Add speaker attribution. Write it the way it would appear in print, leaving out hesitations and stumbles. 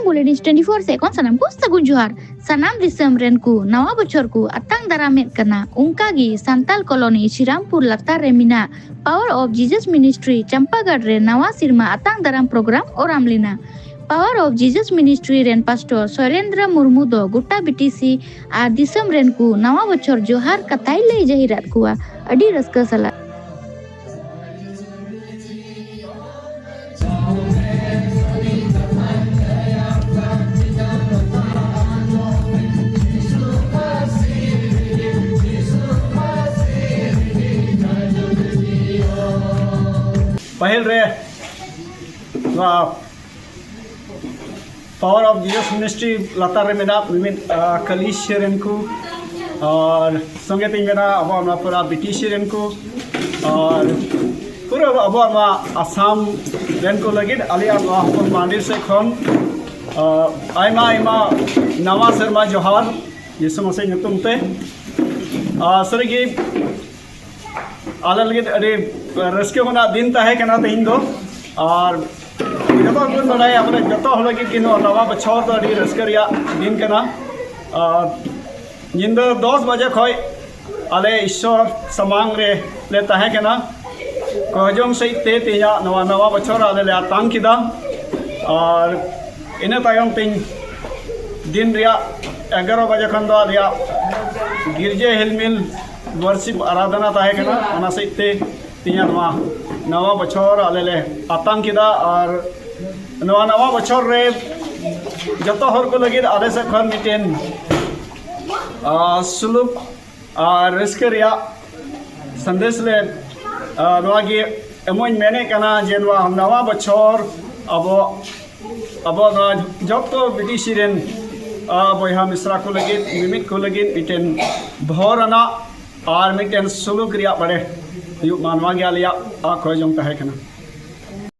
Speaker 1: bulletin 24 से कौन सनम को सगुन जोहार सनाम दिसम रेन को नवा बछर को अतंग दारामेद कना उनका गी संताल कॉलोनी श्रीरामपुर लतार रे मिना power of Jesus ministry Champagarh रे नवा सिरमा अतंग दाराम प्रोग्राम ओराम लिना पावर ऑफ जीसस मिनिस्ट्री रेन पास्टर सौरेंद्र मुर्मू दो गुट्टा बीटीसी आ दिसम रेन को नवा बछर जोहार कथाई ले जहिरात कुआ अडी रस्का सला
Speaker 2: पहल रे पावर ऑफ जीसस मिनिस्ट्री लतार रे मेना मिमिन कलिश रेन को और संगे तीन मेना अब पूरा ब्रिटिश रेन को और पूरा अब आसाम रेन को लगे अलिया हपन मंदिर से खन आयमा आयमा नवा शर्मा जोहार यीशु मसीह नुतुम ते सरगी आला लगे अरे रस्के होना दिन तहे कना तेहिं दो और जतो बन बड़ाय अपने जतो हो लगे कि नवा बछर तो अड़ी रस्के रिया दिन कना निंद 10 बजे खय आले ईश्वर समांग रे ले तहे कना कहजों से ते तेया नवा बछर आले ले तांग किदा और इने तायम तीन दिन रिया 11 बजे खन दो रिया गिरजे हिलमिल वर्षिप आराधना तहकना सहित तीन नवा बछर आले आतंकिदा और नवा बछर रे जतो हर को लगे आले से खन मिटेन सुलुक और रस्के रिया संदेश ले नवागे एमोन मेने कना जे नवा बछर अब जब तो ब्रिटिश रेन बहा मिश्रा को लगे मिमित को लगे मिटेन भोरना और मिटेन सुलुक रिया बड़े मानवा गया लिया खोजों तहकना